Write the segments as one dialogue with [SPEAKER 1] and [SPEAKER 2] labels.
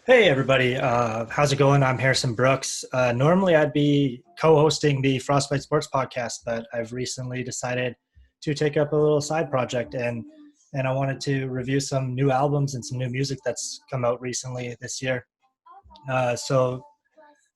[SPEAKER 1] Hey everybody, how's it going? I'm Harrison Brooks. Normally I'd be co-hosting the Frostbite Sports podcast, but I've recently decided to take up a little side project and I wanted to review some new albums and some new music that's come out recently this year. So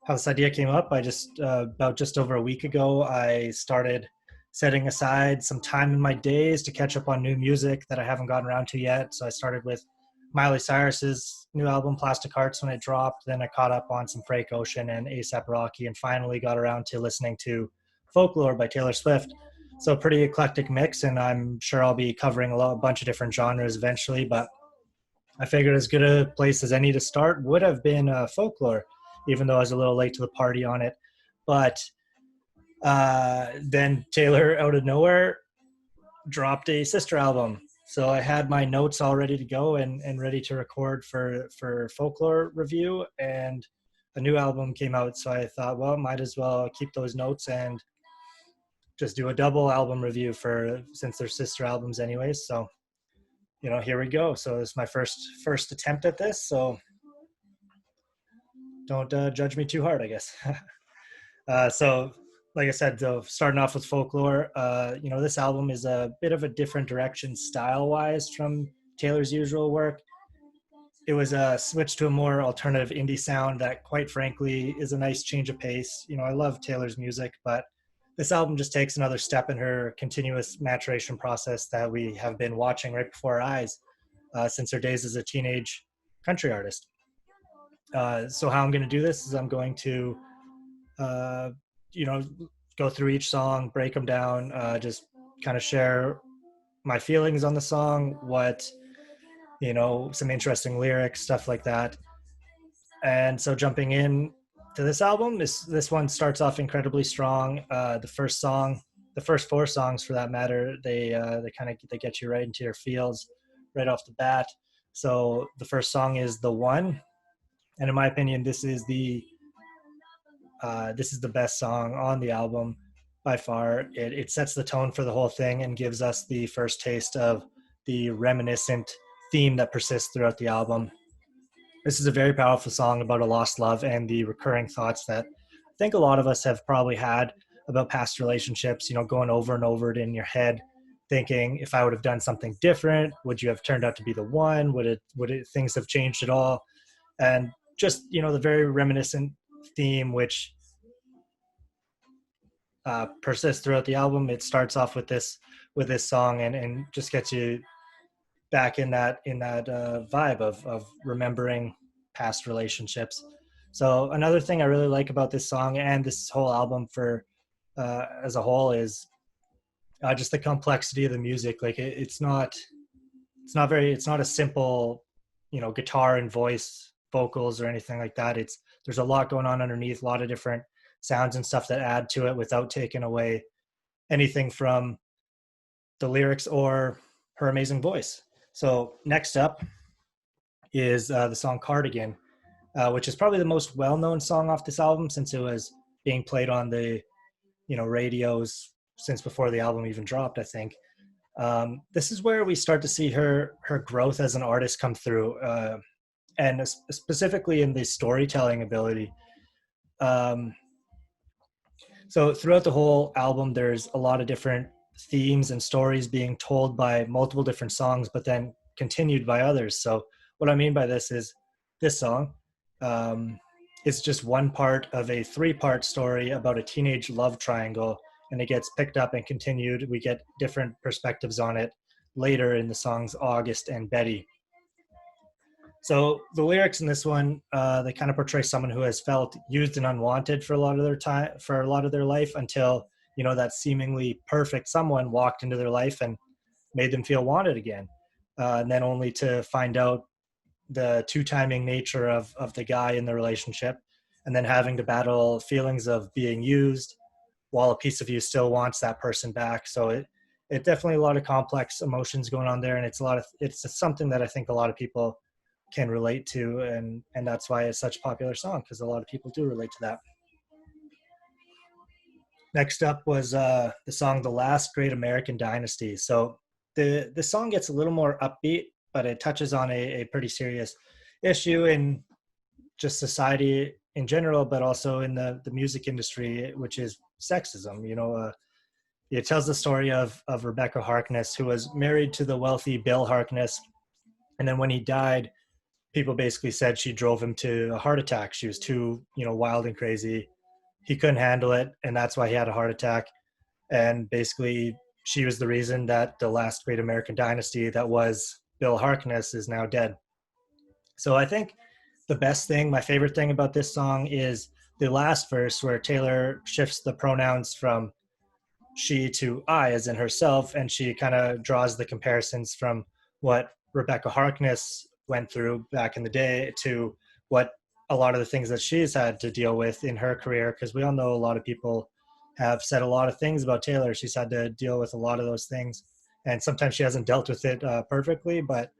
[SPEAKER 1] how this idea came up, I just about just over a week ago, I started setting aside some time in my days to catch up on new music that I haven't gotten around to yet. So I started with Miley Cyrus's new album Plastic Hearts when it dropped. Then I caught up on some Frank Ocean and ASAP Rocky, and finally got around to listening to Folklore by Taylor Swift. So pretty eclectic mix, and I'm sure I'll be covering a bunch of different genres eventually. But I figured as good a place as any to start would have been Folklore, even though I was a little late to the party on it. But then Taylor, out of nowhere, dropped a sister album. So I had my notes all ready to go and ready to record for Folklore review, and a new album came out. So I thought, well, might as well keep those notes and just do a double album review for since they're sister albums anyways. So here we go. So it's my first attempt at this. So don't judge me too hard, I guess. So like I said, though, starting off with Folklore, this album is a bit of a different direction style-wise from Taylor's usual work. It was a switch to a more alternative indie sound that, quite frankly, is a nice change of pace. I love Taylor's music, but this album just takes another step in her continuous maturation process that we have been watching right before our eyes since her days as a teenage country artist. So how I'm going to do this is I'm going to uh, go through each song, break them down, just kind of share my feelings on the song, some interesting lyrics, stuff like that. And so jumping in to this album, this one starts off incredibly strong. The first four songs for that matter, they get you right into your feels right off the bat. So the first song is The One, and in my opinion, this is the best song on the album by far. It sets the tone for the whole thing and gives us the first taste of the reminiscent theme that persists throughout the album. This is a very powerful song about a lost love and the recurring thoughts that I think a lot of us have probably had about past relationships, going over and over it in your head, thinking, if I would have done something different, would you have turned out to be the one? Would things have changed at all? And just, the very reminiscent theme, which persists throughout the album. It starts off with this song and just gets you back in that vibe of remembering past relationships. So another thing I really like about this song and this whole album for as a whole is just the complexity of the music. Like it's not a simple guitar and voice vocals or anything like that. There's a lot going on underneath, a lot of different sounds and stuff that add to it without taking away anything from the lyrics or her amazing voice. So next up is the song Cardigan, which is probably the most well-known song off this album since it was being played on the radios since before the album even dropped, I think. This is where we start to see her growth as an artist come through, and specifically in the storytelling ability. So throughout the whole album, there's a lot of different themes and stories being told by multiple different songs, but then continued by others. So what I mean by this is this song is just one part of a three-part story about a teenage love triangle, and it gets picked up and continued. We get different perspectives on it later in the songs August and Betty. So the lyrics in this one, they kind of portray someone who has felt used and unwanted for a lot of their life until that seemingly perfect someone walked into their life and made them feel wanted again, and then only to find out the two-timing nature of the guy in the relationship, and then having to battle feelings of being used while a piece of you still wants that person back. So it definitely a lot of complex emotions going on there, and it's something that I think a lot of people can relate to, and that's why it's such a popular song, because a lot of people do relate to that. Next up was the song The Last Great American Dynasty. So the song gets a little more upbeat, but it touches on a pretty serious issue in just society in general, but also in the music industry, which is sexism. It tells the story of Rebecca Harkness, who was married to the wealthy Bill Harkness, and then when he died, people basically said she drove him to a heart attack. She was too, wild and crazy. He couldn't handle it, and that's why he had a heart attack. And basically, she was the reason that the last great American dynasty that was Bill Harkness is now dead. So I think the best thing, my favorite thing about this song is the last verse where Taylor shifts the pronouns from she to I, as in herself, and she kind of draws the comparisons from what Rebecca Harkness went through back in the day to what a lot of the things that she's had to deal with in her career, because we all know a lot of people have said a lot of things about Taylor. She's had to deal with a lot of those things, and sometimes she hasn't dealt with it perfectly, but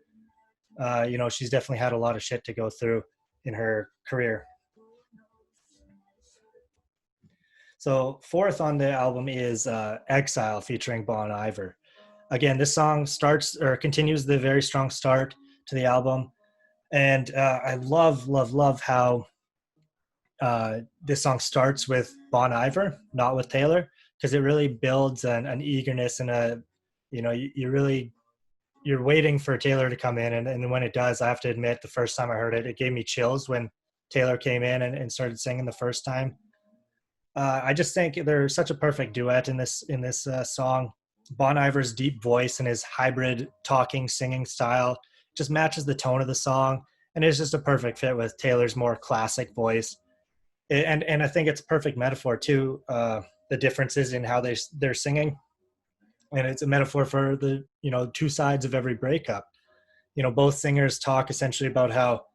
[SPEAKER 1] she's definitely had a lot of shit to go through in her career. So fourth on the album is Exile featuring Bon Iver. Again, this song starts or continues the very strong start to the album. And I love how this song starts with Bon Iver, not with Taylor, because it really builds an eagerness and you're waiting for Taylor to come in. And when it does, I have to admit, the first time I heard it, it gave me chills when Taylor came in and started singing the first time. I just think they're such a perfect duet in this song. Bon Iver's deep voice and his hybrid talking singing style just matches the tone of the song, and it's just a perfect fit with Taylor's more classic voice. And I think it's a perfect metaphor too. The differences in how they're singing, and it's a metaphor for the two sides of every breakup. Both singers talk essentially about how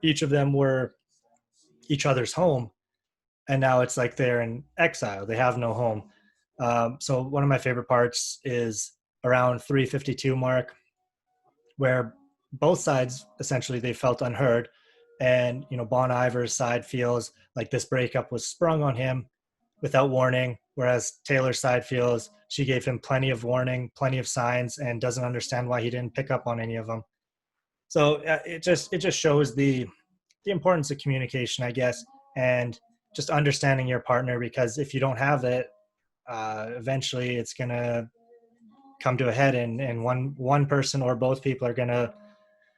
[SPEAKER 1] each of them were each other's home, and now it's like they're in exile. They have no home. So one of my favorite parts is around 352 mark, where both sides essentially they felt unheard, and Bon Iver's side feels like this breakup was sprung on him without warning, whereas Taylor's side feels she gave him plenty of warning, plenty of signs, and doesn't understand why he didn't pick up on any of them. So it just shows the importance of communication, I guess, and just understanding your partner, because if you don't have it, eventually it's gonna come to a head, and one person or both people are gonna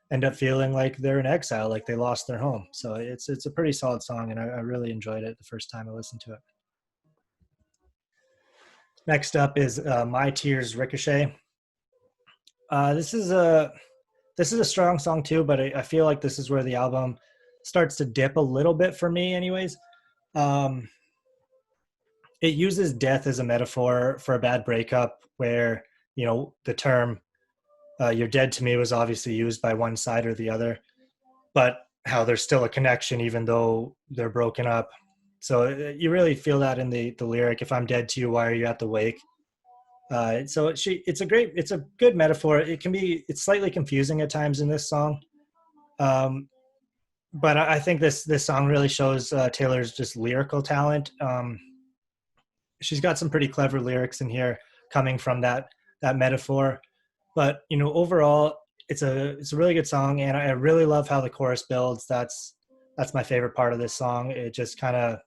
[SPEAKER 1] end up feeling like they're in exile, like they lost their home. So it's a pretty solid song, and I really enjoyed it the first time I listened to it. Next up is My Tears, Ricochet. This is a strong song too, but I feel like this is where the album starts to dip a little bit for me anyways. um it uses death as a metaphor for a bad breakup, where the term "you're dead to me" was obviously used by one side or the other, but how there's still a connection even though they're broken up. So you really feel that in the lyric, "If I'm dead to you, why are you at the wake?" So it's a good metaphor. It's slightly confusing at times in this song, um, but I think this song really shows Taylor's just lyrical talent. She's got some pretty clever lyrics in here coming from that metaphor. But overall, it's a really good song, and I really love how the chorus builds. That's my favorite part of this song. It just kind of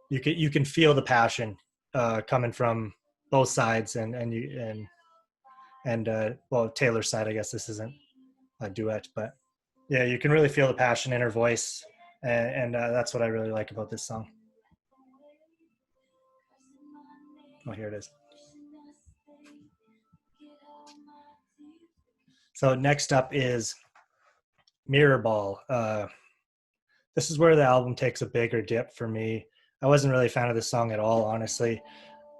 [SPEAKER 1] you can feel the passion coming from both sides, and well, Taylor's side. I guess this isn't a duet, but yeah, you can really feel the passion in her voice, and that's what I really like about this song. Oh, here it is. So next up is Mirrorball. This is where the album takes a bigger dip for me. I wasn't really a fan of this song at all, honestly.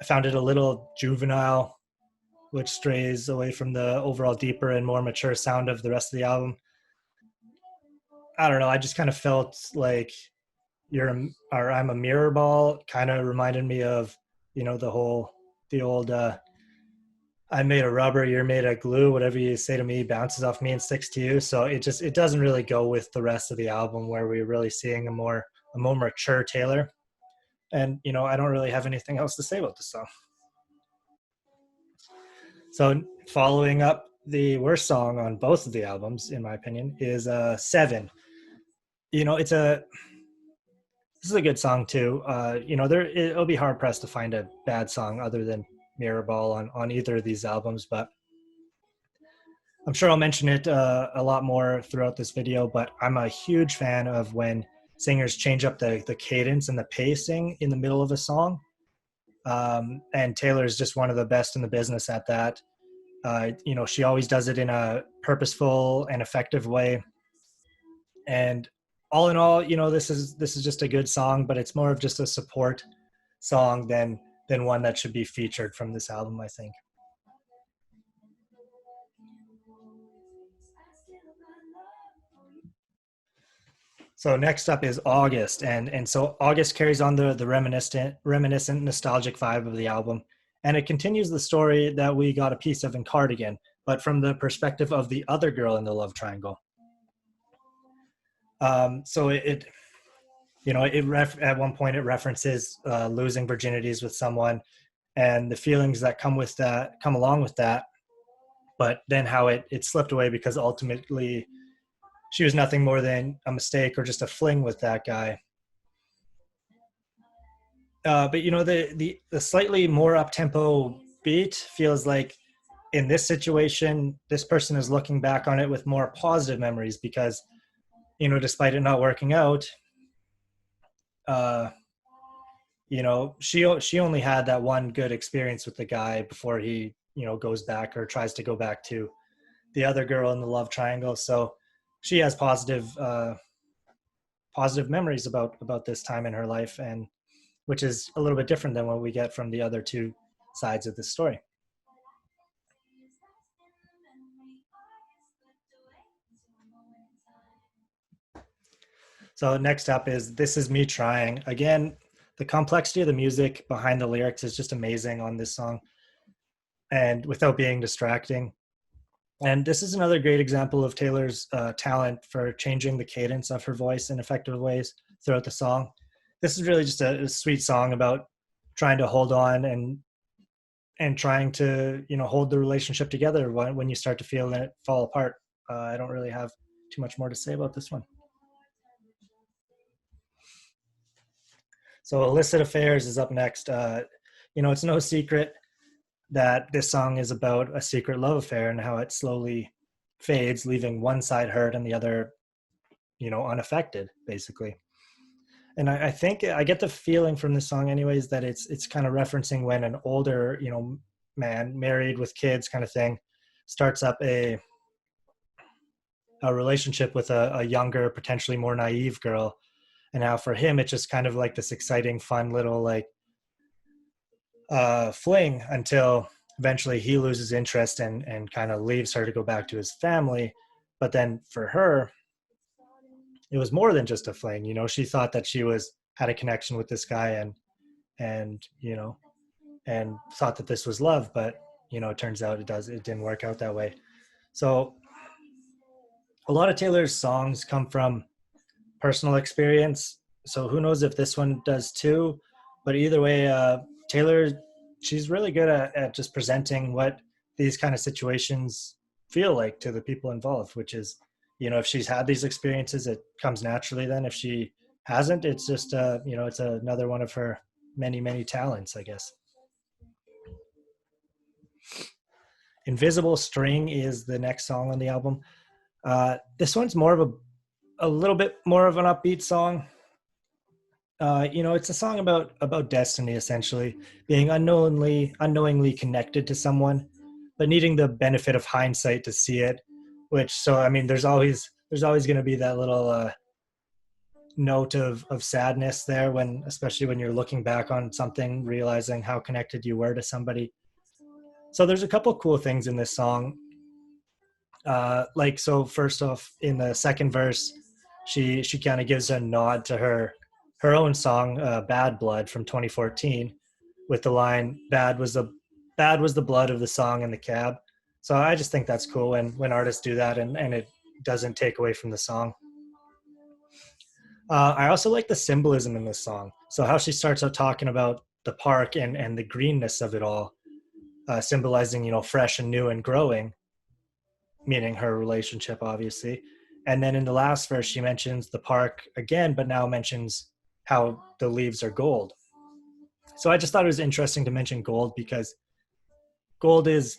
[SPEAKER 1] I found it a little juvenile, which strays away from the overall deeper and more mature sound of the rest of the album. I don't know. I just kind of felt like I'm a mirror ball. Kind of reminded me of, the old "I'm made of rubber, you're made of glue. Whatever you say to me bounces off me and sticks to you." So it doesn't really go with the rest of the album, where we're really seeing a more mature Taylor. And I don't really have anything else to say about this song. So following up, the worst song on both of the albums, in my opinion, is Seven. It's a this is a good song too. It'll be hard pressed to find a bad song other than Mirrorball on either of these albums, but I'm sure I'll mention it a lot more throughout this video. But I'm a huge fan of when singers change up the cadence and the pacing in the middle of a song. And Taylor is just one of the best in the business at that. She always does it in a purposeful and effective way. And all in all, this is just a good song, but it's more of just a support song than one that should be featured from this album, I think. So next up is August, and so August carries on the reminiscent, nostalgic vibe of the album, and it continues the story that we got a piece of in Cardigan, but from the perspective of the other girl in the love triangle. So at one point it references losing virginities with someone, and the feelings that come along with that, but then how it slipped away because ultimately she was nothing more than a mistake or just a fling with that guy. But the slightly more up tempo beat feels like in this situation, this person is looking back on it with more positive memories because, despite it not working out, she only had that one good experience with the guy before he, goes back or tries to go back to the other girl in the love triangle. So she has positive memories about this time in her life, and which is a little bit different than what we get from the other two sides of the story. So next up is This Is Me Trying. Again, the complexity of the music behind the lyrics is just amazing on this song, and without being distracting. And this is another great example of Taylor's talent for changing the cadence of her voice in effective ways throughout the song. This is really just a sweet song about trying to hold on and trying to hold the relationship together when you start to feel it fall apart. I don't really have too much more to say about this one. So Illicit Affairs is up next. It's no secret that this song is about a secret love affair and how it slowly fades, leaving one side hurt and the other, unaffected, basically. And I think I get the feeling from this song anyways that it's kind of referencing when an older, man, married with kids kind of thing, starts up a relationship with a younger, potentially more naive girl. And now for him, it's just kind of like this exciting, fun little fling until eventually he loses interest and kind of leaves her to go back to his family. But then for her, it was more than just a fling. She thought that she had a connection with this guy and thought that this was love, but it turns out it didn't work out that way. So a lot of Taylor's songs come from personal experience. So who knows if this one does too, but either way, Taylor, she's really good at just presenting what these kind of situations feel like to the people involved, which is, if she's had these experiences, it comes naturally. Then if she hasn't, it's just, it's another one of her many, many talents, I guess. Invisible String is the next song on the album. This one's more of a little bit more of an upbeat song. It's a song about destiny, essentially being unknowingly connected to someone, but needing the benefit of hindsight to see it. There's always going to be that little note of sadness there especially when you're looking back on something, realizing how connected you were to somebody. So there's a couple cool things in this song. So first off, in the second verse, she kind of gives a nod to her own song, Bad Blood from 2014, with the line, bad was the blood of the song in the cab. So I just think that's cool when artists do that and it doesn't take away from the song. I also like the symbolism in this song. So how she starts out talking about the park and the greenness of it all, symbolizing, fresh and new and growing, meaning her relationship, obviously. And then in the last verse, she mentions the park again, but now mentions how the leaves are gold. So I just thought it was interesting to mention gold because gold is,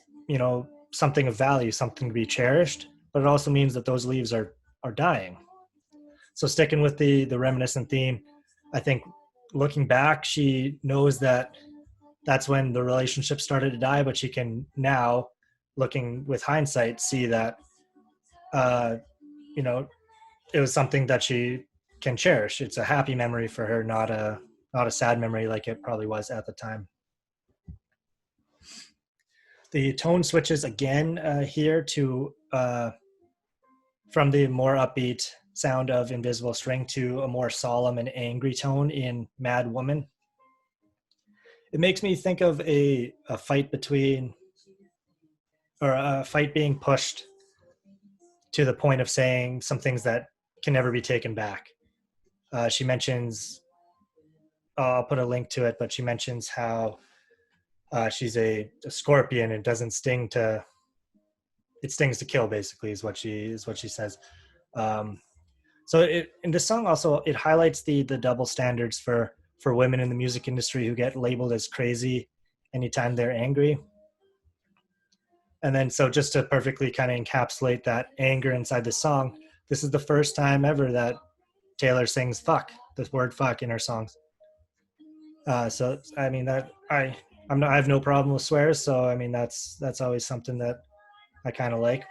[SPEAKER 1] something of value, something to be cherished, but it also means that those leaves are dying. So sticking with the reminiscent theme, I think looking back, she knows that that's when the relationship started to die, but she can now, looking with hindsight, see that uh, you know it was something that she can cherish. It's a happy memory for her, not a sad memory like it probably was at the time. The tone switches again here to from the more upbeat sound of Invisible String to a more solemn and angry tone in Mad Woman. It makes me think of a fight between, or a fight being pushed to the point of saying some things that can never be taken back. She mentions, I'll put a link to it, but she mentions how she's a scorpion and doesn't sting to, it stings to kill, basically, is what she says. Um, so in this song also, it highlights the double standards for women in the music industry who get labeled as crazy anytime they're angry. And then, so just to perfectly kind of encapsulate that anger inside the song, this is the first time ever that Taylor sings "fuck," the word "fuck" in her songs. So I mean that I have no problem with swears. So I mean that's always something that I kind of like.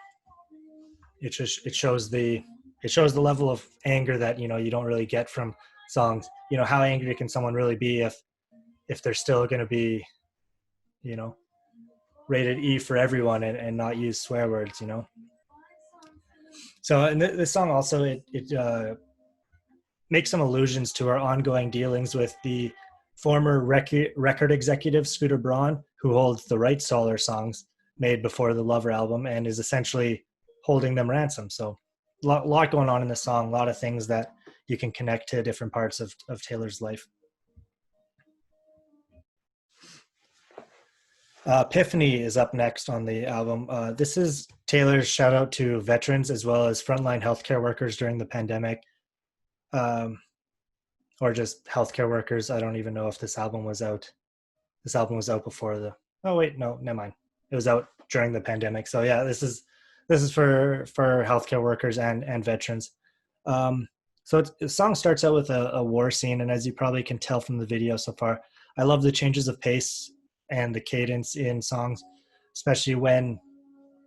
[SPEAKER 1] It shows the level of anger that you don't really get from songs. How angry can someone really be if they're still going to be you know rated E for everyone and not use swear words. So in this song also it makes some allusions to our ongoing dealings with the former record executive Scooter Braun, who holds the rights to all our songs made before the Lover album and is essentially holding them ransom. So a lot going on in the song, a lot of things that you can connect to different parts of Taylor's life. Epiphany is up next on the album. This is Taylor's shout out to veterans as well as frontline healthcare workers during the pandemic, or just healthcare workers. I don't even know if this album was out. This album was out before the. Oh wait, no, never mind. It was out during the pandemic. So yeah, this is for healthcare workers and veterans. So the song starts out with a war scene, and as you probably can tell from the video so far, I love the changes of pace and the cadence in songs, especially when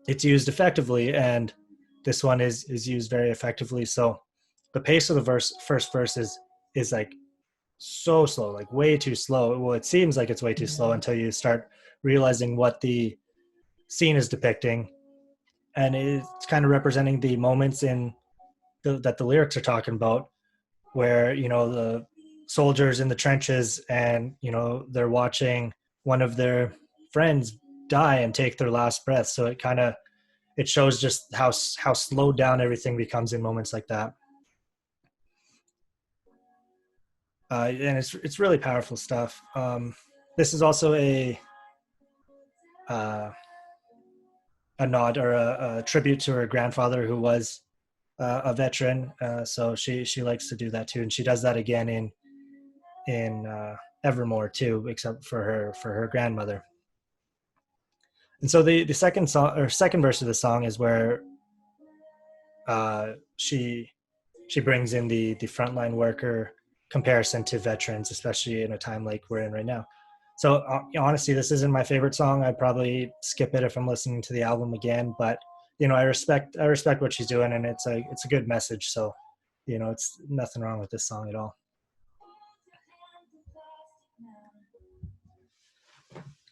[SPEAKER 1] it's used effectively. And this one is used very effectively. So the pace of the first verse is like so slow, like way too slow. Well, it seems like it's way too slow until you start realizing what the scene is depicting, and it's kind of representing the moments that the lyrics are talking about, where the soldiers in the trenches and they're watching one of their friends die and take their last breath. So it shows just how slowed down everything becomes in moments like that. And it's really powerful stuff. This is also a nod or a tribute to her grandfather, who was a veteran. So she likes to do that too, and she does that again in Evermore too, except for her grandmother. And so the second song or second verse of the song is where she brings in the frontline worker comparison to veterans, especially in a time like we're in right now. So honestly, this isn't my favorite song. I'd probably skip it if I'm listening to the album again, but I respect what she's doing, and it's a good message. So it's nothing wrong with this song at all.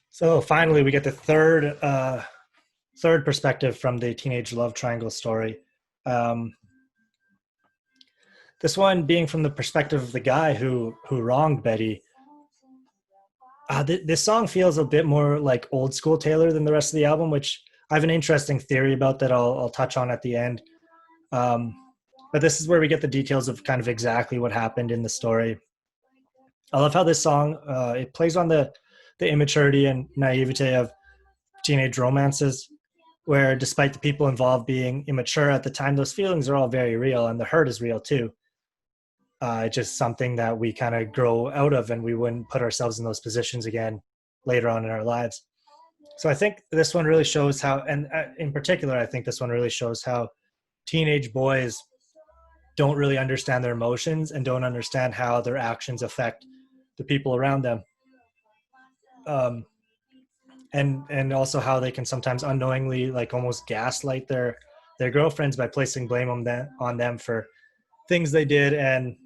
[SPEAKER 1] So finally, we get the third perspective from the teenage love triangle story. This one being from the perspective of the guy who wronged Betty. This song feels a bit more like old school Taylor than the rest of the album, which I have an interesting theory about that I'll touch on at the end. But this is where we get the details of kind of exactly what happened in the story. I love how this song it plays on the immaturity and naivete of teenage romances. where despite the people involved being immature at the time, those feelings are all very real, and the hurt is real too. Just something that we kind of grow out of, and we wouldn't put ourselves in those positions again later on in our lives. So I think this one really shows how, and in particular, I think this one really shows how teenage boys don't really understand their emotions and don't understand how their actions affect the people around them. Um, and also how they can sometimes unknowingly like almost gaslight their girlfriends by placing blame on them for things they did, and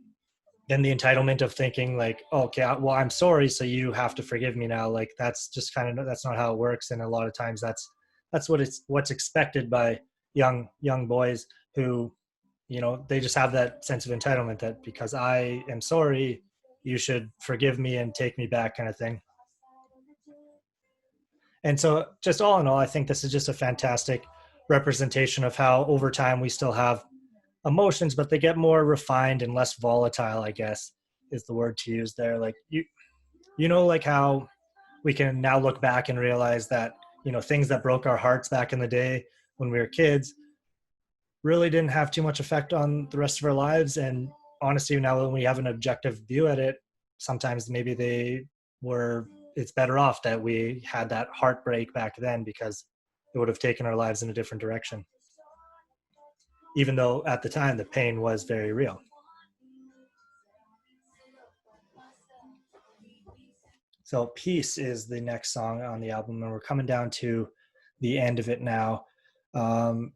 [SPEAKER 1] then the entitlement of thinking like, oh, okay, well, I'm sorry, so you have to forgive me now. Like that's just kind of, that's not how it works, and a lot of times that's what's expected by young boys who, you know, they just have that sense of entitlement that because I am sorry, you should forgive me and take me back, kind of thing. And so, just all in all, I think this is just a fantastic representation of how over time we still have emotions, but they get more refined and less volatile, I guess is the word to use there. Like you know, like how we can now look back and realize that, you know, things that broke our hearts back in the day when we were kids really didn't have too much effect on the rest of our lives. And honestly, now when we have an objective view at it, sometimes maybe it's better off that we had that heartbreak back then, because it would have taken our lives in a different direction, even though at the time the pain was very real. So Peace is the next song on the album, and we're coming down to the end of it now. um,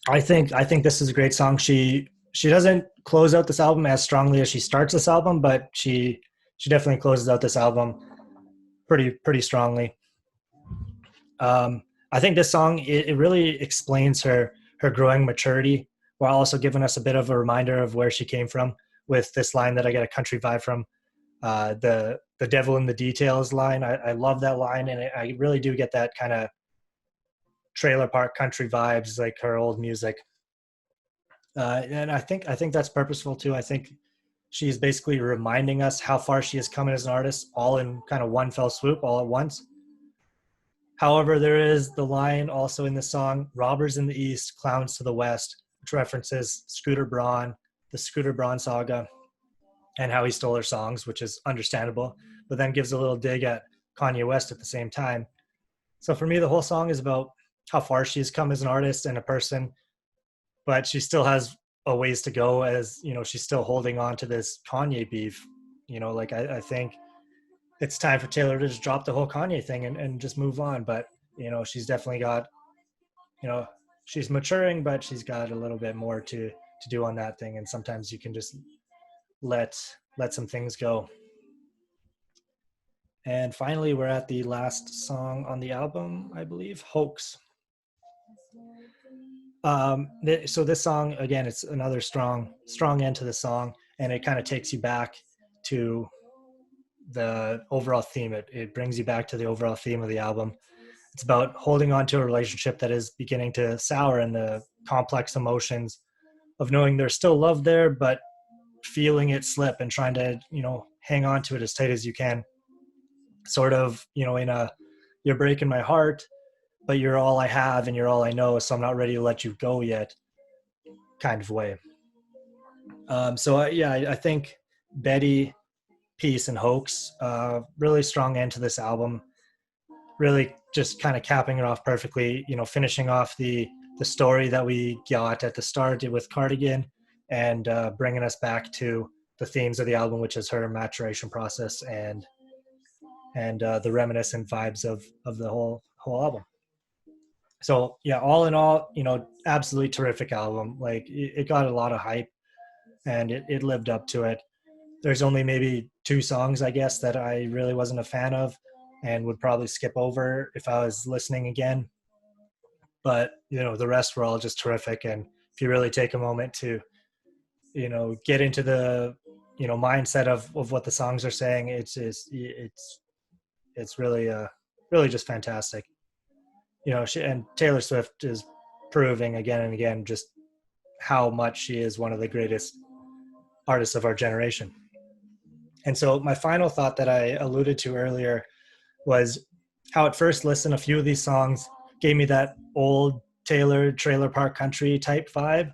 [SPEAKER 1] I think this is a great song. She doesn't close out this album as strongly as she starts this album, but she definitely closes out this album pretty strongly. I think this song, it really explains her growing maturity, while also giving us a bit of a reminder of where she came from. With this line that I get a country vibe from, the devil in the details line. I love that line, and I really do get that kind of trailer park country vibes, like her old music. And I think that's purposeful too. I think she's basically reminding us how far she has come as an artist, all in kind of one fell swoop, all at once. However, there is the line also in the song, robbers in the east, clowns to the west, which references Scooter Braun, the Scooter Braun saga, and how he stole her songs, which is understandable, but then gives a little dig at Kanye West at the same time. So for me, the whole song is about how far she's come as an artist and a person, but she still has a ways to go, as, you know, she's still holding on to this Kanye beef. You know, like I think it's time for Taylor to just drop the whole Kanye thing and just move on. But, you know, she's definitely got, you know, she's maturing, but she's got a little bit more to do on that thing. And sometimes you can just let some things go. And finally, we're at the last song on the album, I believe, Hoax. So this song, again, it's another strong end to the song, and it kind of takes you back to the overall theme. It brings you back to the overall theme of the album. It's about holding on to a relationship that is beginning to sour, and the complex emotions of knowing there's still love there, but feeling it slip and trying to, you know, hang on to it as tight as you can. Sort of, you know, in a, you're breaking my heart, but you're all I have and you're all I know, so I'm not ready to let you go yet, kind of way. Yeah, I think Betty, Peace, and Hoax, really strong end to this album. Really just kind of capping it off perfectly, you know, finishing off the story that we got at the start with Cardigan, and bringing us back to the themes of the album, which is her maturation process and the reminiscent vibes of the whole album. So yeah, all in all, you know, absolutely terrific album. Like it got a lot of hype, and it lived up to it. There's only maybe 2 songs, I guess, that I really wasn't a fan of and would probably skip over if I was listening again. But, you know, the rest were all just terrific. And if you really take a moment to, you know, get into the, you know, mindset of what the songs are saying, it's really, really just fantastic. You know, and Taylor Swift is proving again and again just how much she is one of the greatest artists of our generation. And so my final thought that I alluded to earlier was how at first listen, a few of these songs gave me that old Taylor trailer park country type vibe.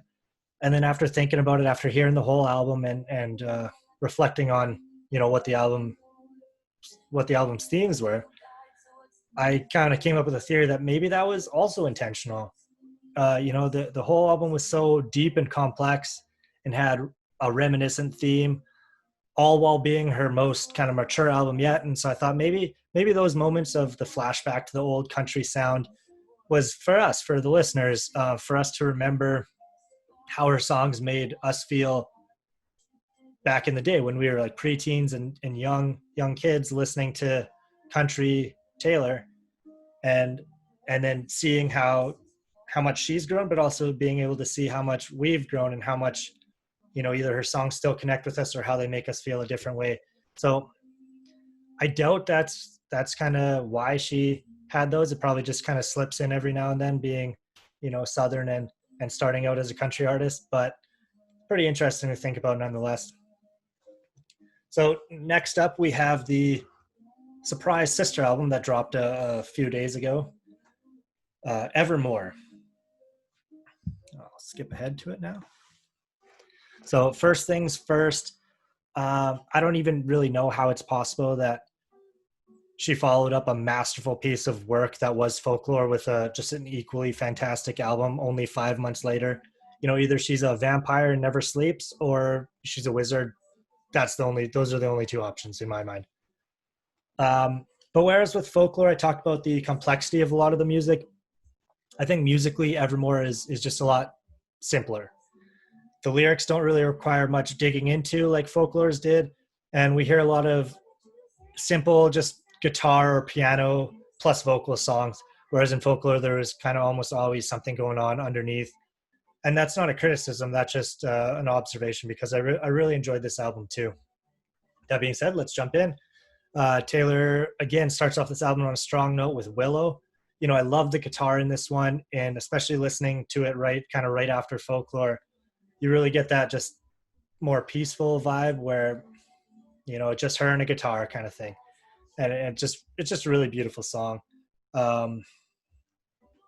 [SPEAKER 1] And then after thinking about it, after hearing the whole album and reflecting on what the album's themes were, I kind of came up with a theory that maybe that was also intentional. The whole album was so deep and complex and had a reminiscent theme, all while being her most kind of mature album yet. And so I thought maybe those moments of the flashback to the old country sound was for us, for the listeners, for us to remember how her songs made us feel back in the day when we were like preteens and young kids listening to country Taylor, and then seeing how much she's grown, but also being able to see how much we've grown and how much, either her songs still connect with us or how they make us feel a different way. So I doubt that's kind of why she had those. It probably just kind of slips in every now and then, being, Southern and starting out as a country artist, but pretty interesting to think about nonetheless. So next up, we have the surprise sister album that dropped a few days ago, Evermore. I'll skip ahead to it now. So first things first, I don't even really know how it's possible that she followed up a masterful piece of work that was Folklore with just an equally fantastic album only 5 months later. Either she's a vampire and never sleeps, or she's a wizard. Those are the only two options in my mind. But whereas with Folklore, I talked about the complexity of a lot of the music, I think musically Evermore is just a lot simpler. The lyrics don't really require much digging into like Folklore's did, and we hear a lot of simple just guitar or piano plus vocal songs, whereas in Folklore there was kind of almost always something going on underneath. And that's not a criticism, that's just an observation, because I really enjoyed this album too. That being said, let's jump in. Taylor, again, starts off this album on a strong note with Willow. I love the guitar in this one, and especially listening to it right after Folklore, you really get that just more peaceful vibe where, just her and a guitar kind of thing. And it's just a really beautiful song. I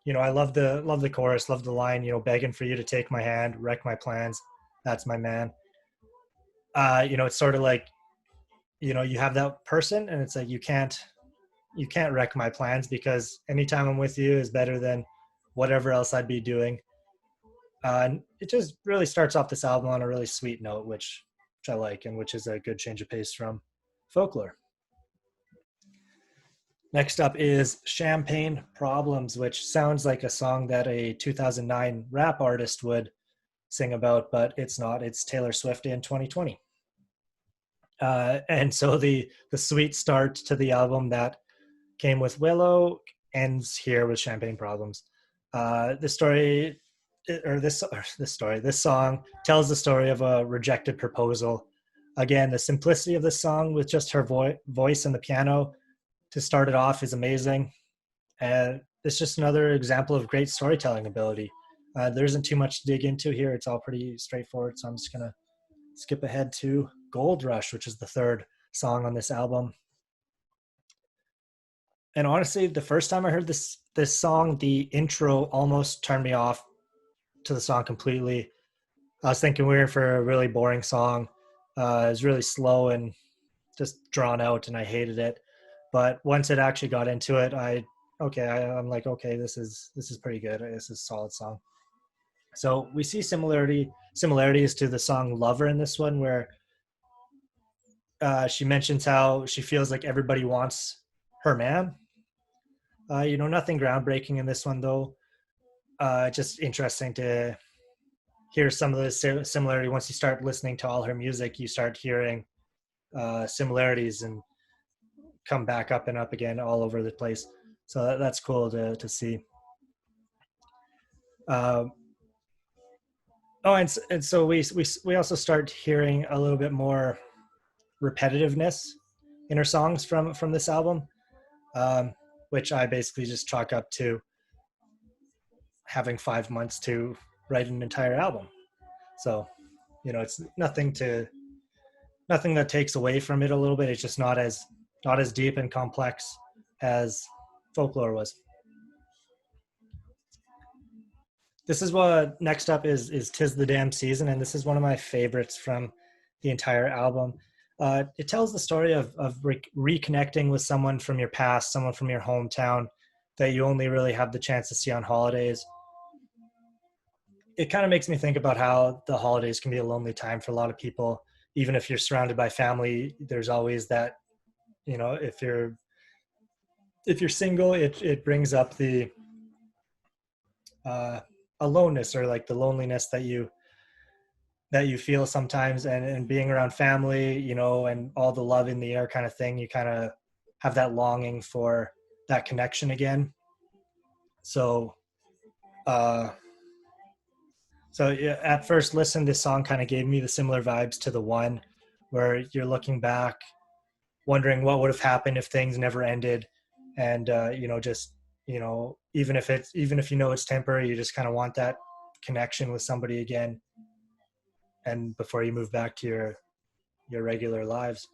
[SPEAKER 1] love the chorus, love the line, begging for you to take my hand, wreck my plans. That's my man. It's sort of like, you have that person and it's like, you can't wreck my plans, because anytime I'm with you is better than whatever else I'd be doing. And it just really starts off this album on a really sweet note, which I like, and which is a good change of pace from Folklore. Next up is Champagne Problems, which sounds like a song that a 2009 rap artist would sing about, but it's not. It's Taylor Swift in 2020. And so the sweet start to the album that came with Willow ends here with Champagne Problems. This song tells the story of a rejected proposal. Again, the simplicity of the song with just her voice and the piano to start it off is amazing. And it's just another example of great storytelling ability. There isn't too much to dig into here. It's all pretty straightforward. So I'm just going to skip ahead to Gold Rush, which is the third song on this album. And honestly, the first time I heard this song, the intro almost turned me off to the song completely. I was thinking we were in for a really boring song. It was really slow and just drawn out, and I hated it. But once it actually got into it, I'm like, okay, this is pretty good. This is a solid song. So we see similarities to the song Lover in this one, where she mentions how she feels like everybody wants her man. Nothing groundbreaking in this one, though. Just interesting to hear some of the similarity. Once you start listening to all her music, you start hearing similarities and come back up and up again all over the place. So that's cool to see. And so we also start hearing a little bit more repetitiveness in her songs from this album, which I basically just chalk up to having 5 months to write an entire album. So, it's nothing that takes away from it a little bit. It's just not as deep and complex as Folklore was. This is what next up is "'Tis the Damn Season," and this is one of my favorites from the entire album. It tells the story of reconnecting with someone from your past, someone from your hometown that you only really have the chance to see on holidays. It kind of makes me think about how the holidays can be a lonely time for a lot of people. Even if you're surrounded by family, there's always that, if you're single, it brings up the uh, aloneness, or like the loneliness that you feel sometimes, and being around family, and all the love in the air kind of thing, you kind of have that longing for that connection again. So uh so yeah, at first listen, this song kind of gave me the similar vibes to the one where you're looking back, wondering what would have happened if things never ended. And just, even if it's temporary, you just kind of want that connection with somebody again, and before you move back to your regular lives.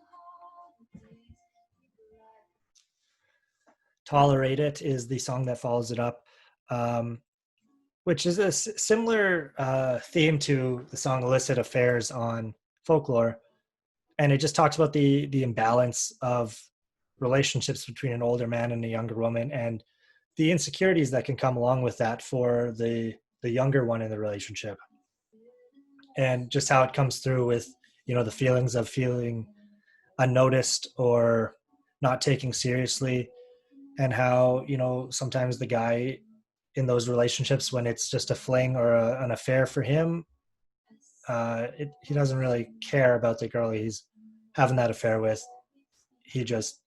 [SPEAKER 1] "Tolerate It" is the song that follows it up, um, which is a similar theme to the song "Illicit Affairs" on Folklore, and it just talks about the imbalance of relationships between an older man and a younger woman, and the insecurities that can come along with that for the younger one in the relationship, and just how it comes through with the feelings of feeling unnoticed or not taking seriously, and how sometimes the guy in those relationships, when it's just a fling or an affair for him, he doesn't really care about the girl he's having that affair with. He just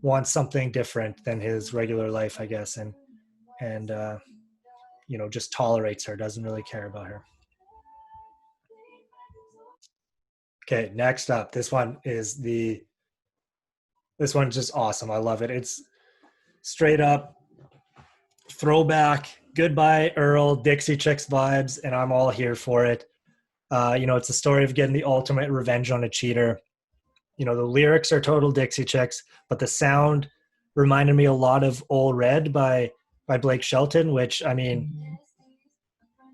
[SPEAKER 1] wants something different than his regular life, I guess, and just tolerates her, doesn't really care about her. Okay, next up, this one's just awesome. I love it. It's straight up throwback Goodbye Earl Dixie Chicks vibes, and I'm all here for it. It's a story of getting the ultimate revenge on a cheater. The lyrics are total Dixie Chicks, but the sound reminded me a lot of "Ole Red" by Blake Shelton, which, I mean,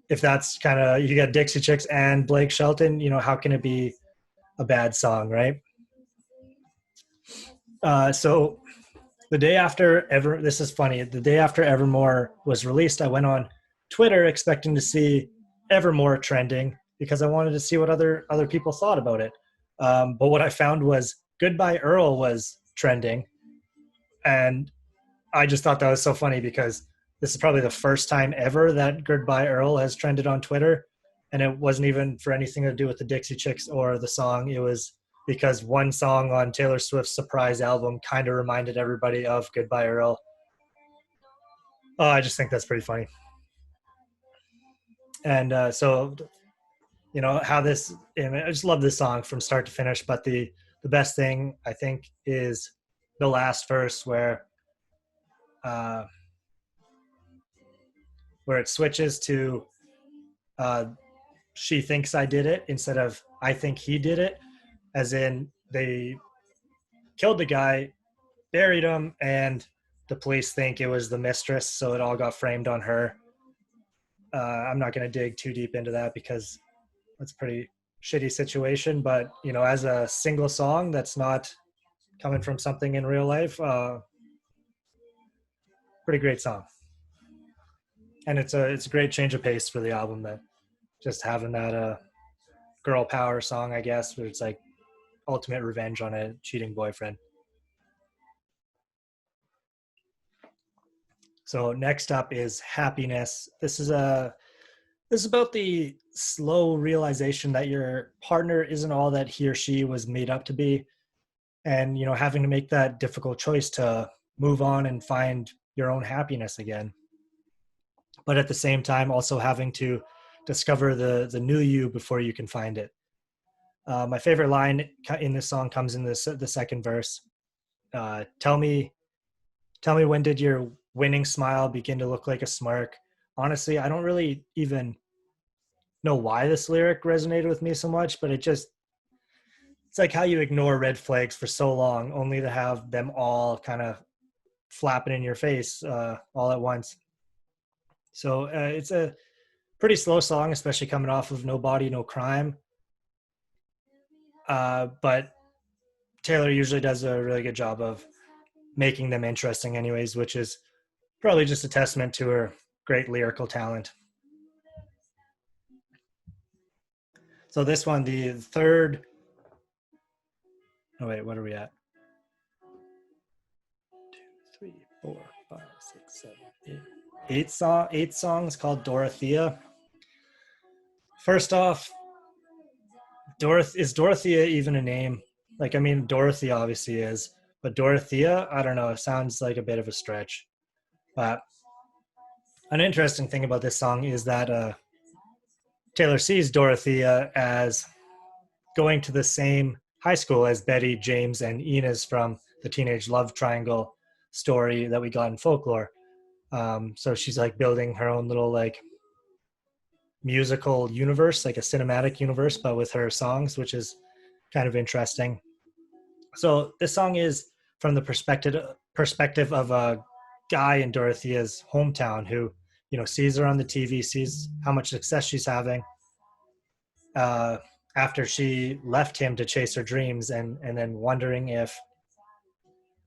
[SPEAKER 1] if that's kind of, you got Dixie Chicks and Blake Shelton, how can it be a bad song, right? So the day after this is funny. The day after Evermore was released, I went on Twitter expecting to see Evermore trending because I wanted to see what other people thought about it. But what I found was "Goodbye Earl" was trending, and I just thought that was so funny because this is probably the first time ever that "Goodbye Earl" has trended on Twitter, and it wasn't even for anything to do with the Dixie Chicks or the song. It was because one song on Taylor Swift's surprise album kind of reminded everybody of "Goodbye Earl." Oh, I just think that's pretty funny. And so, how this, and I just love this song from start to finish. But the best thing, I think, is the last verse uh, where it switches to uh, "She thinks I did it" instead of "I think he did it," as in they killed the guy, buried him, and the police think it was the mistress, so it all got framed on her. I'm not going to dig too deep into that because that's a pretty shitty situation. But as a single song that's not coming from something in real life, pretty great song. And it's a great change of pace for the album, that just having that girl power song, I guess, where it's like ultimate revenge on a cheating boyfriend. So next up is "Happiness." This is about the slow realization that your partner isn't all that he or she was made up to be, and having to make that difficult choice to move on and find your own happiness again. But at the same time, also having to discover the new you before you can find it. My favorite line in this song comes in the second verse. Tell me when did your winning smile begin to look like a smirk? Honestly, I don't really even know why this lyric resonated with me so much, but it's like how you ignore red flags for so long only to have them all kind of flapping in your face all at once. So it's a pretty slow song, especially coming off of No Body, No Crime. But Taylor usually does a really good job of making them interesting anyways, which is probably just a testament to her great lyrical talent. So this one, the third, oh wait, what are we at? 2, 3, 4, 5, 6, 7, 8. Eight songs called Dorothea. First off, is Dorothea even a name? Like, I mean, Dorothy obviously is, but Dorothea, I don't know, it sounds like a bit of a stretch. But an interesting thing about this song is that Taylor sees Dorothea as going to the same high school as Betty, James, and Inez from the teenage love triangle story that we got in Folklore. So she's like building her own little like musical universe, like a cinematic universe, but with her songs, which is kind of interesting. So this song is from the perspective of a guy in Dorothea's hometown who, sees her on the TV, sees how much success she's having after she left him to chase her dreams, and then wondering if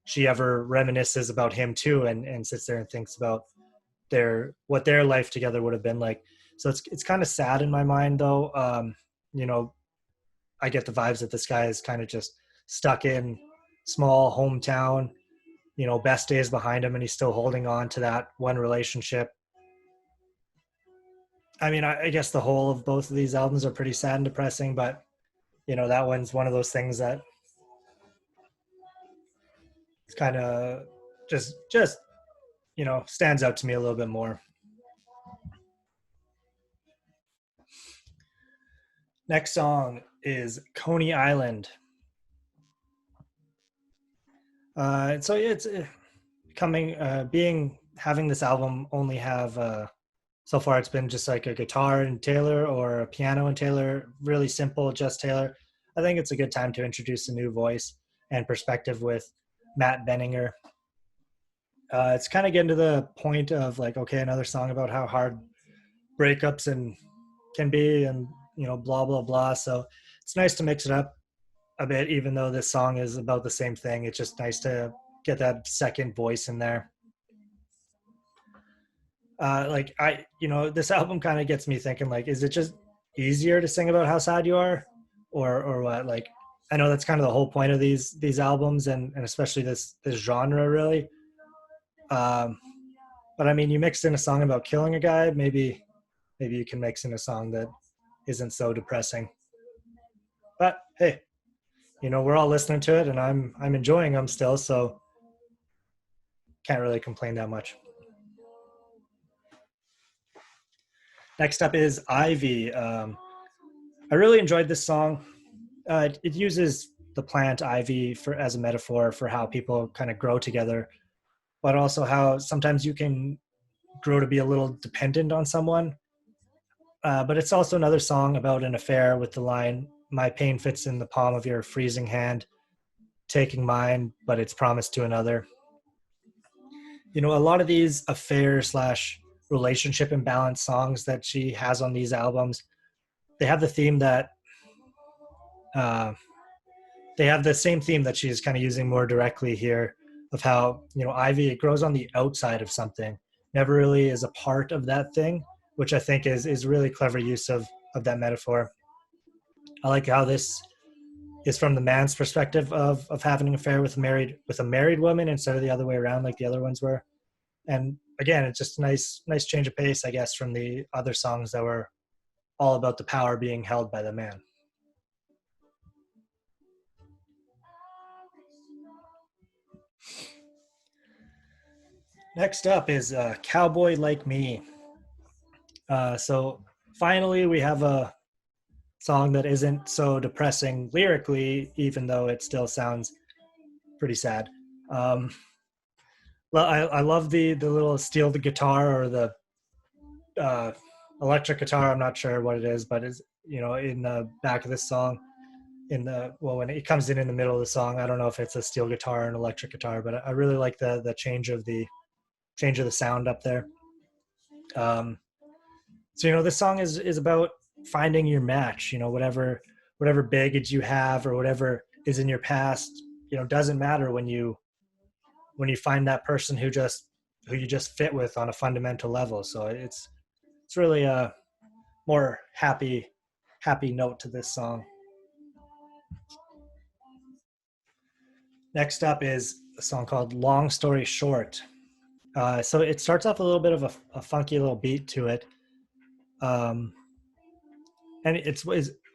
[SPEAKER 1] she ever reminisces about him too, and sits there and thinks about what their life together would have been like. So it's kind of sad in my mind though. I get the vibes that this guy is kind of just stuck in small hometown, best days behind him, and he's still holding on to that one relationship. I mean, I guess the whole of both of these albums are pretty sad and depressing, but that one's one of those things that it's kind of just stands out to me a little bit more. Next song is Coney Island. So it's having this album only have so far it's been just like a guitar and Taylor or a piano and Taylor, really simple, just Taylor. I think it's a good time to introduce a new voice and perspective with Matt Benninger. It's kind of getting to the point of like, okay, another song about how hard breakups and can be, and blah blah blah. So it's nice to mix it up a bit, even though this song is about the same thing. It's just nice to get that second voice in there. This album kind of gets me thinking, like, is it just easier to sing about how sad you are, or what? Like, I know that's kind of the whole point of these albums, and especially this genre, really. But I mean, you mixed in a song about killing a guy, maybe you can mix in a song that isn't so depressing. But hey, we're all listening to it, and I'm enjoying them still, so can't really complain that much. Next up is Ivy. I really enjoyed this song. It uses the plant ivy as a metaphor for how people kind of grow together, but also how sometimes you can grow to be a little dependent on someone. But it's also another song about an affair with the line, "My pain fits in the palm of your freezing hand, taking mine, but it's promised to another." A lot of these affair / relationship imbalance songs that she has on these albums, they have the theme that they have the same theme that she's kind of using more directly here, of how ivy, it grows on the outside of something, never really is a part of that thing, which I think is really clever use of that metaphor. I like how this is from the man's perspective of having an affair with a married woman instead of the other way around like the other ones were. And again, it's just a nice change of pace, I guess, from the other songs that were all about the power being held by the man. Next up is Cowboy Like Me. So finally, we have a song that isn't so depressing lyrically, even though it still sounds pretty sad. Well, I love the little steel the guitar, or the electric guitar. I'm not sure what it is, but is in the back of this song. When it comes in the middle of the song, I don't know if it's a steel guitar or an electric guitar, but I really like the change of the sound up there. Um, so this song is about finding your match. Whatever baggage you have or whatever is in your past, doesn't matter when you find that person who you just fit with on a fundamental level. So it's really a more happy note to this song. Next up is a song called Long Story Short. So it starts off a little bit of a funky little beat to it. Um, and it's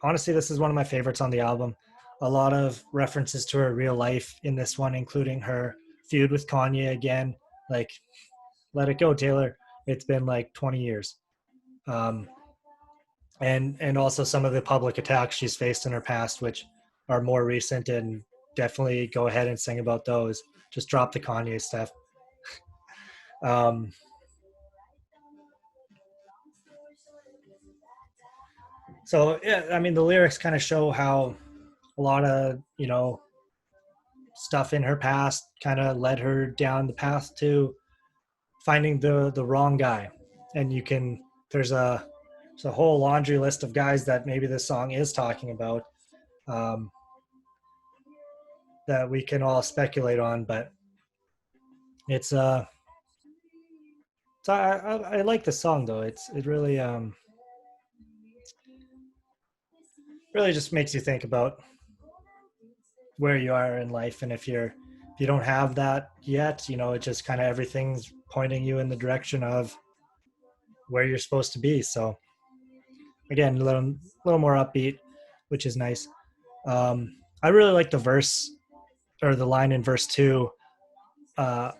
[SPEAKER 1] honestly, this is one of my favorites on the album. A lot of references to her real life in this one, including her feud with Kanye again. Like, let it go, Taylor. It's been like 20 years. Um, and also some of the public attacks she's faced in her past, which are more recent, and definitely go ahead and sing about those. Just drop the Kanye stuff. Um, so yeah, I mean, the lyrics kind of show how a lot of stuff in her past kind of led her down the path to finding the wrong guy. And there's a whole laundry list of guys that maybe this song is talking about, um, that we can all speculate on, but it's so I like the song though. It really just makes you think about where you are in life, and if you don't have that yet, it just kind of everything's pointing you in the direction of where you're supposed to be. So again, a little more upbeat, which is nice. I really like the verse, or the line in verse 2. uh,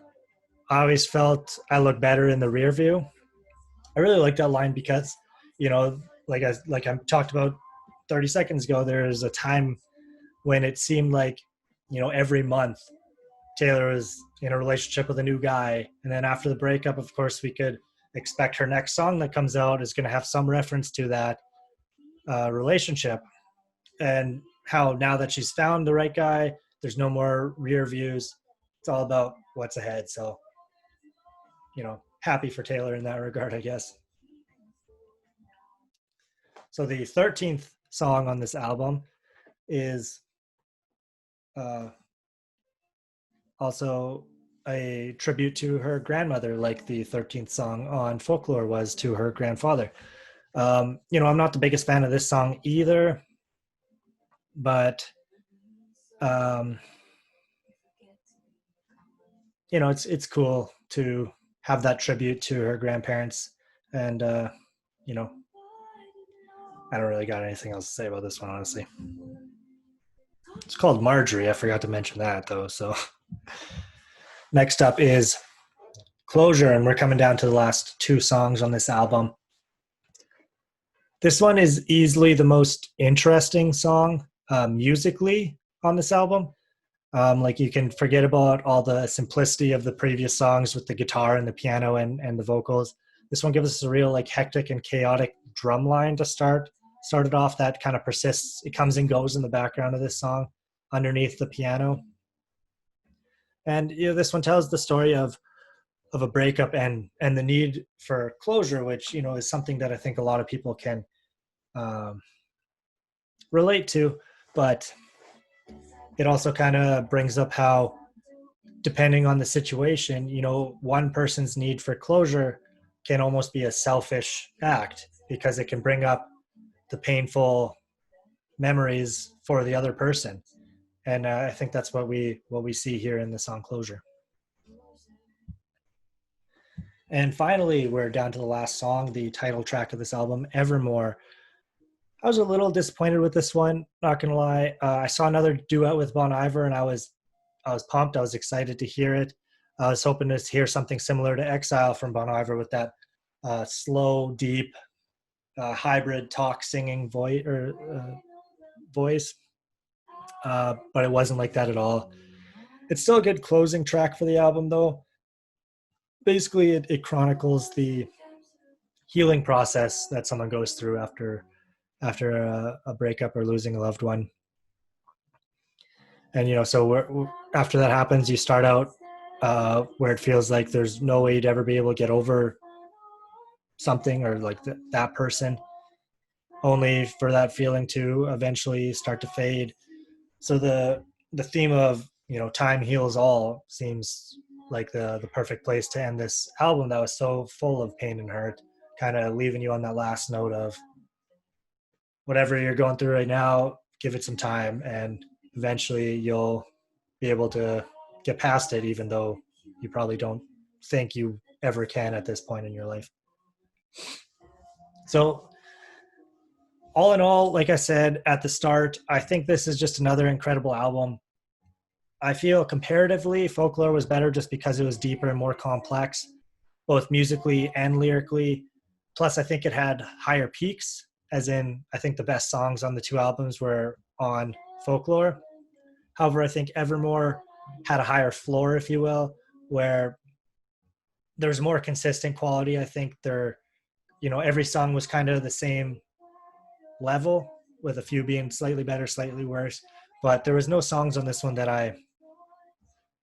[SPEAKER 1] I always felt I look better in the rear view. I really like that line because, like I talked about 30 seconds ago, there was a time when it seemed like, every month Taylor was in a relationship with a new guy. And then after the breakup, of course, we could expect her next song that comes out is going to have some reference to that relationship. And how now that she's found the right guy, there's no more rear views. It's all about what's ahead. So, happy for Taylor in that regard, I guess. So the 13th song on this album is uh, also a tribute to her grandmother, like the 13th song on Folklore was to her grandfather. I'm not the biggest fan of this song either, but um, it's cool to have that tribute to her grandparents. And I don't really got anything else to say about this one, honestly. It's called Marjorie. I forgot to mention that though. So next up is Closure, and we're coming down to the last two songs on this album. This one is easily the most interesting song musically on this album. Like, you can forget about all the simplicity of the previous songs with the guitar and the piano and the vocals. This one gives us a real hectic and chaotic drum line to start it off that kind of persists. It comes and goes in the background of this song underneath the piano. And this one tells the story of a breakup and the need for closure, which is something that I think a lot of people can relate to. But it also kind of brings up how, depending on the situation, one person's need for closure can almost be a selfish act, because it can bring up the painful memories for the other person. And I think that's what we see here in the song Closure. And finally, we're down to the last song, the title track of this album, Evermore. I was a little disappointed with this one, not gonna lie. I saw another duet with Bon Iver, and I was pumped. I was excited to hear it. I was hoping to hear something similar to Exile from Bon Iver, with that slow, deep, hybrid talk singing voice, but it wasn't like that at all. It's still a good closing track for the album, though. Basically, it chronicles the healing process that someone goes through after a breakup or losing a loved one. And so after that happens, you start out where it feels like there's no way you'd ever be able to get over something or like that person, only for that feeling to eventually start to fade. So the theme of, you know, time heals all seems like the perfect place to end this album that was so full of pain and hurt, kind of leaving you on that last note of whatever you're going through right now, give it some time and eventually you'll be able to get past it, even though you probably don't think you ever can at this point in your life. So all in all, like I said at the start, I think this is just another incredible album. I feel comparatively Folklore was better just because it was deeper and more complex, both musically and lyrically. Plus, I think it had higher peaks, as in, I think the best songs on the two albums were on Folklore. However, I think Evermore had a higher floor, if you will, where there's more consistent quality. I think you know, every song was kind of the same level, with a few being slightly better, slightly worse. But there was no songs on this one that I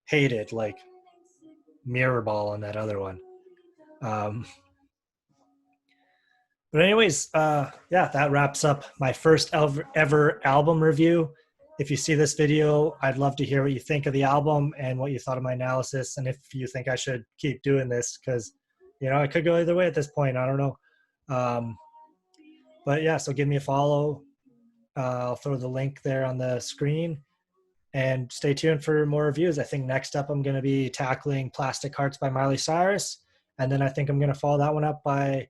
[SPEAKER 1] hated, like Mirrorball on that other one. Um, but anyways, yeah, that wraps up my first ever album review. If you see this video, I'd love to hear what you think of the album and what you thought of my analysis, and if you think I should keep doing this, because, you know, it could go either way at this point. I don't know. But yeah, so give me a follow. I'll throw the link there on the screen, and stay tuned for more reviews. I think next up I'm going to be tackling Plastic Hearts by Miley Cyrus, and then I think I'm going to follow that one up by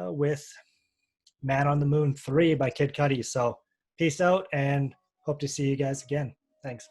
[SPEAKER 1] with Man on the Moon 3 by Kid Cudi. So peace out and hope to see you guys again. Thanks.